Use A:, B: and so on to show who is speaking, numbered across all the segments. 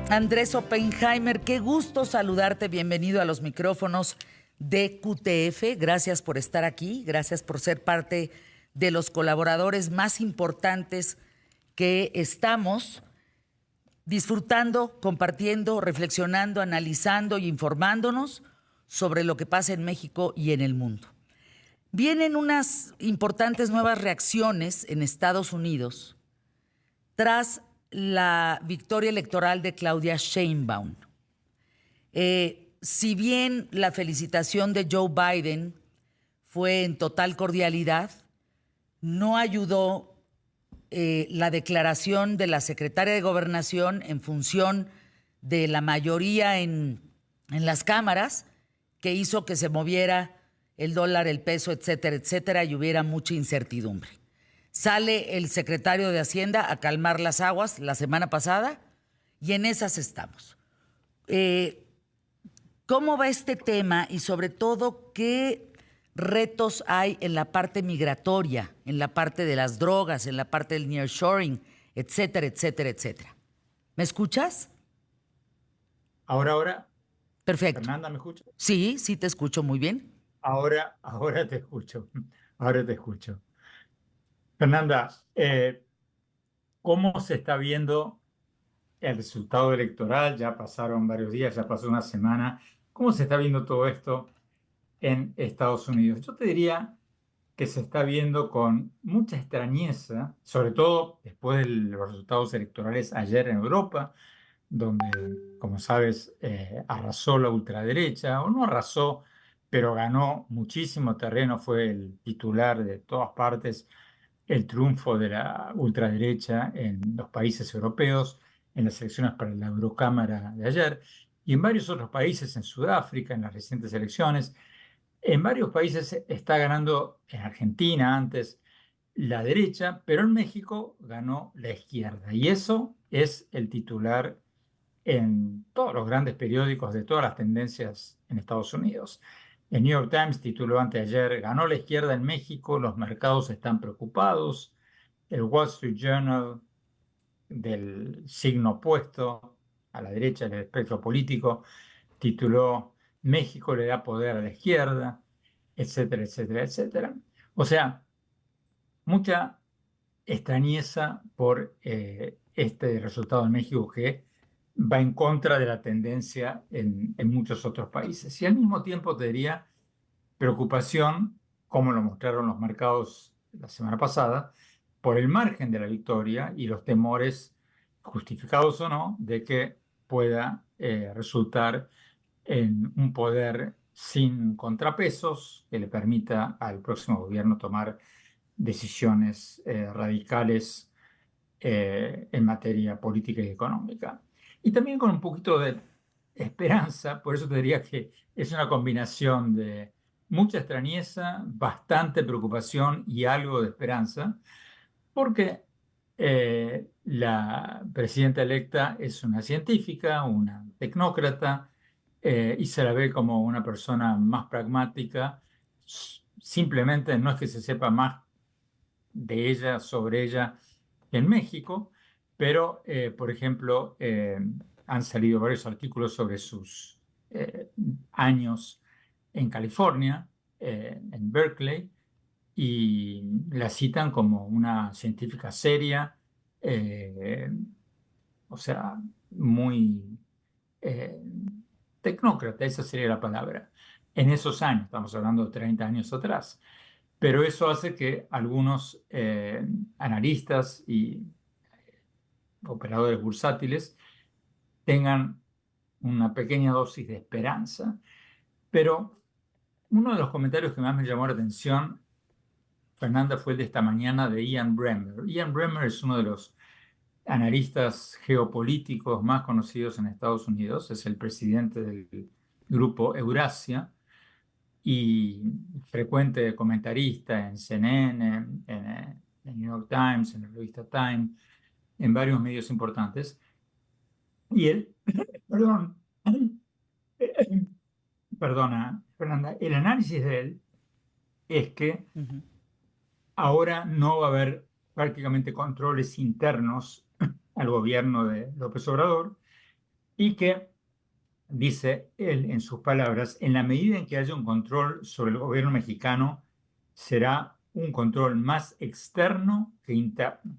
A: Andrés Oppenheimer, qué gusto saludarte. Bienvenido a los micrófonos de QTF. Gracias por estar aquí, gracias por ser parte de los colaboradores más importantes que estamos disfrutando, compartiendo, reflexionando, analizando y informándonos sobre lo que pasa en México y en el mundo. Vienen unas importantes nuevas reacciones en Estados Unidos tras la victoria electoral de Claudia Sheinbaum. Si bien la felicitación de Joe Biden fue en total cordialidad, no ayudó la declaración de la secretaria de Gobernación en función de la mayoría en las cámaras, que hizo que se moviera el dólar, el peso, etcétera, etcétera, y hubiera mucha incertidumbre. Sale el secretario de Hacienda a calmar las aguas la semana pasada y en esas estamos. ¿Cómo va este tema y sobre todo qué retos hay en la parte migratoria, en la parte de las drogas, en la parte del nearshoring, etcétera, etcétera, etcétera? ¿Me escuchas?
B: Ahora,
A: Perfecto.
B: Fernanda, ¿me escucha?
A: Sí, sí te escucho muy bien.
B: Ahora te escucho. Ahora te escucho. Fernanda, ¿cómo se está viendo el resultado electoral? Ya pasaron varios días, ya pasó una semana. ¿Cómo se está viendo todo esto en Estados Unidos? Yo te diría que se está viendo con mucha extrañeza, sobre todo después de los resultados electorales ayer en Europa, donde, como sabes, arrasó la ultraderecha, o no arrasó, pero ganó muchísimo terreno, fue el titular de todas partes, el triunfo de la ultraderecha en los países europeos, en las elecciones para la Eurocámara de ayer, y en varios otros países, en Sudáfrica, en las recientes elecciones. En varios países está ganando, en Argentina antes, la derecha, pero en México ganó la izquierda. Y eso es el titular en todos los grandes periódicos de todas las tendencias en Estados Unidos. El New York Times tituló anteayer: ganó la izquierda en México, los mercados están preocupados. El Wall Street Journal, del signo opuesto a la derecha del espectro político, tituló: México le da poder a la izquierda, etcétera, etcétera, etcétera. O sea, mucha extrañeza por este resultado en México, que va en contra de la tendencia en muchos otros países. Y al mismo tiempo te diría preocupación, como lo mostraron los mercados la semana pasada, por el margen de la victoria y los temores, justificados o no, de que pueda resultar en un poder sin contrapesos que le permita al próximo gobierno tomar decisiones radicales en materia política y económica. Y también con un poquito de esperanza, por eso te diría que es una combinación de mucha extrañeza, bastante preocupación y algo de esperanza, porque la presidenta electa es una científica, una tecnócrata, y se la ve como una persona más pragmática. Simplemente no es que se sepa más de ella, sobre ella, en México, pero, por ejemplo, han salido varios artículos sobre sus años en California, en Berkeley, y la citan como una científica seria, eh, o sea, muy eh, tecnócrata, esa sería la palabra. En esos años, estamos hablando de 30 años atrás. Pero eso hace que algunos analistas y operadores bursátiles tengan una pequeña dosis de esperanza. Pero uno de los comentarios que más me llamó la atención, Fernanda, fue el de esta mañana de Ian Bremmer. Ian Bremmer es uno de los analistas geopolíticos más conocidos en Estados Unidos, es el presidente del grupo Eurasia y frecuente comentarista en CNN, en el New York Times, en la revista Time, en varios medios importantes. Y él, perdón, perdona, Fernanda, el análisis de él es que
A: Uh-huh.
B: ahora no va a haber prácticamente controles internos al gobierno de López Obrador, y que dice él en sus palabras, en la medida en que haya un control sobre el gobierno mexicano, será un control más externo que interno.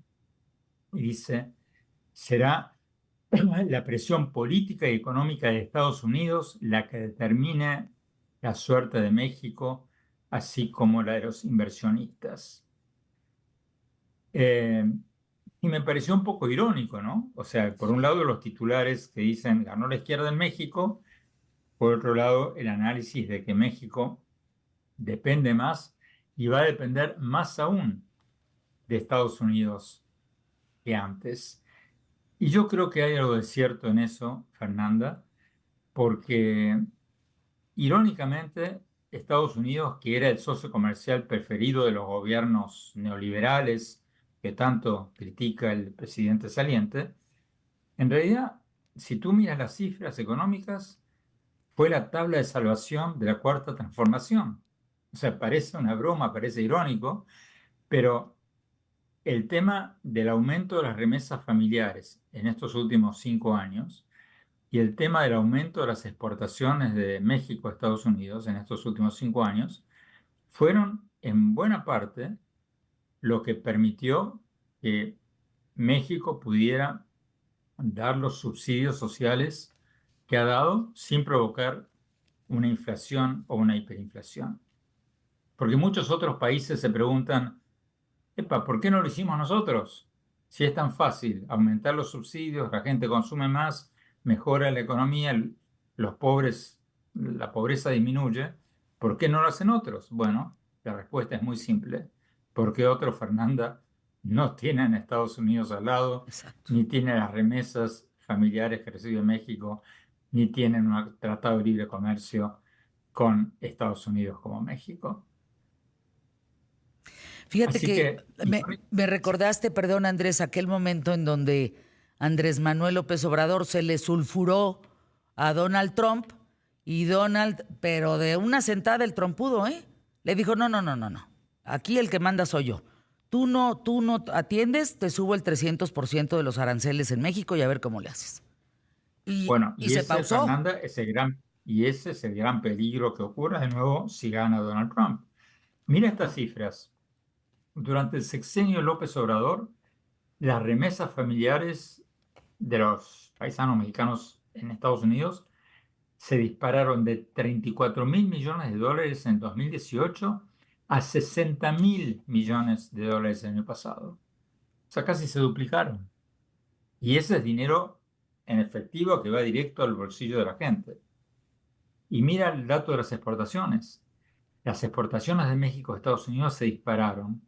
B: Y dice, será la presión política y económica de Estados Unidos la que determine la suerte de México, así como la de los inversionistas. Eh, y me pareció un poco irónico, ¿no? O sea, por un lado los titulares que dicen ganó la izquierda en México, por otro lado el análisis de que México depende más y va a depender más aún de Estados Unidos que antes. Y yo creo que hay algo de cierto en eso, Fernanda, porque irónicamente Estados Unidos, que era el socio comercial preferido de los gobiernos neoliberales que tanto critica el presidente saliente, en realidad, si tú miras las cifras económicas, fue la tabla de salvación de la cuarta transformación. O sea, parece una broma, parece irónico, pero el tema del aumento de las remesas familiares en estos últimos 5 años y el tema del aumento de las exportaciones de México a Estados Unidos en estos últimos 5 años fueron en buena parte lo que permitió que México pudiera dar los subsidios sociales que ha dado sin provocar una inflación o una hiperinflación. Porque muchos otros países se preguntan, epa, ¿por qué no lo hicimos nosotros? Si es tan fácil aumentar los subsidios, la gente consume más, mejora la economía, los pobres, la pobreza disminuye, ¿por qué no lo hacen otros? Bueno, la respuesta es muy simple. Porque otros, Fernanda, no tienen Estados Unidos al lado,
A: Exacto.
B: ni tienen las remesas familiares que recibe México, ni tienen un tratado de libre comercio con Estados Unidos como México.
A: Fíjate
B: Así
A: que
B: que,
A: me recordaste, perdón Andrés, aquel momento en donde Andrés Manuel López Obrador se le sulfuró a Donald Trump y Donald, pero de una sentada el trompudo, ¿eh? Le dijo, no, no, no, no, no. Aquí el que manda soy yo. Tú no atiendes, te subo el 300% de los aranceles en México y a ver cómo le haces.
B: bueno,
A: Y
B: y
A: se
B: ese,
A: pausó.
B: Fernanda, ese es el gran peligro que ocurra de nuevo si gana Donald Trump. Mira estas cifras. Durante el sexenio de López Obrador, las remesas familiares de los paisanos mexicanos en Estados Unidos se dispararon de 34 mil millones de dólares en 2018 a 60 mil millones de dólares el año pasado. O sea, casi se duplicaron. Y ese es dinero en efectivo que va directo al bolsillo de la gente. Y mira el dato de las exportaciones. Las exportaciones de México a Estados Unidos se dispararon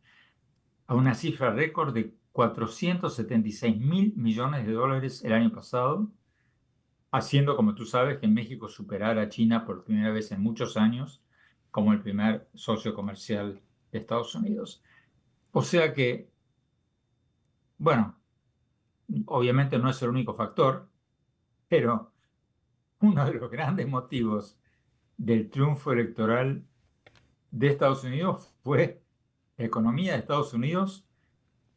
B: a una cifra récord de 476 mil millones de dólares el año pasado, haciendo, como tú sabes, que México superara a China por primera vez en muchos años como el primer socio comercial de Estados Unidos. O sea que, bueno, obviamente no es el único factor, pero uno de los grandes motivos del triunfo electoral de Estados Unidos fue la economía de Estados Unidos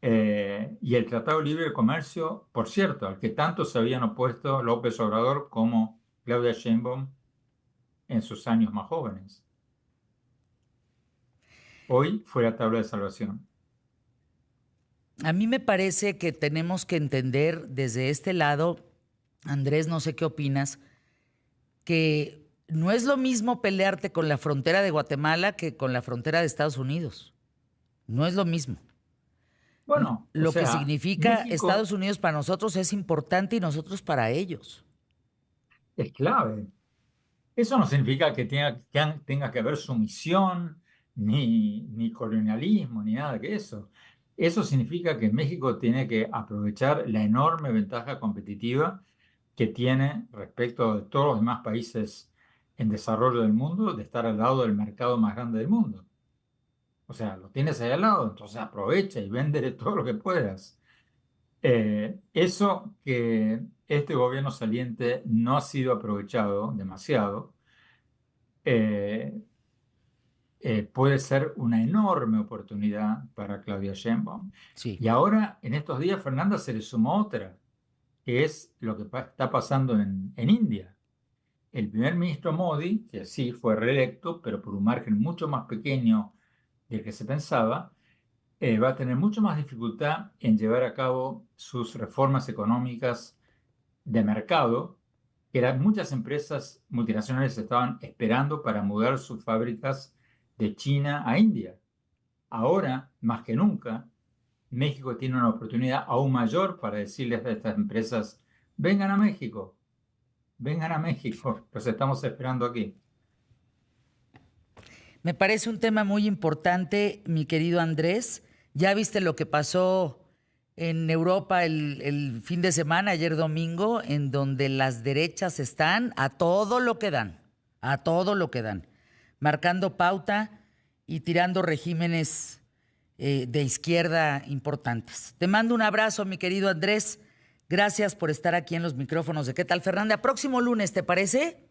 B: y el Tratado de Libre Comercio, por cierto, al que tanto se habían opuesto López Obrador como Claudia Sheinbaum en sus años más jóvenes. Hoy fue la tabla de salvación.
A: A mí me parece que tenemos que entender desde este lado, Andrés, no sé qué opinas, que no es lo mismo pelearte con la frontera de Guatemala que con la frontera de Estados Unidos. No es lo mismo.
B: Bueno, o
A: Lo que
B: sea,
A: significa
B: México
A: Estados Unidos para nosotros es importante y nosotros para ellos.
B: es clave. Eso no significa que tenga que haber sumisión, ni colonialismo, ni nada que eso. Eso significa que México tiene que aprovechar la enorme ventaja competitiva que tiene respecto de todos los demás países en desarrollo del mundo, de estar al lado del mercado más grande del mundo. O sea, lo tienes ahí al lado, entonces aprovecha y véndele todo lo que puedas. Eso que este gobierno saliente no ha sido aprovechado demasiado, eh, puede ser una enorme oportunidad para Claudia Sheinbaum.
A: Sí.
B: Y ahora, en estos días, Fernanda se le sumó otra. que es lo que está pasando en India. El primer ministro Modi, que sí fue reelecto, pero por un margen mucho más pequeño del que se pensaba, va a tener mucho más dificultad en llevar a cabo sus reformas económicas de mercado, que muchas empresas multinacionales estaban esperando para mudar sus fábricas de China a India. Ahora, más que nunca, México tiene una oportunidad aún mayor para decirles a estas empresas, vengan a México, los estamos esperando aquí.
A: Me parece un tema muy importante, mi querido Andrés. Ya viste lo que pasó en Europa el fin de semana, ayer domingo, en donde las derechas están a todo lo que dan, a todo lo que dan, marcando pauta y tirando regímenes de izquierda importantes. Te mando un abrazo, mi querido Andrés. Gracias por estar aquí en los micrófonos de ¿Qué tal, Fernanda? Próximo lunes, ¿te parece?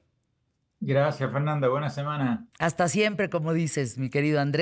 B: Gracias, Fernanda. Buena semana.
A: Hasta siempre, como dices, mi querido Andrés.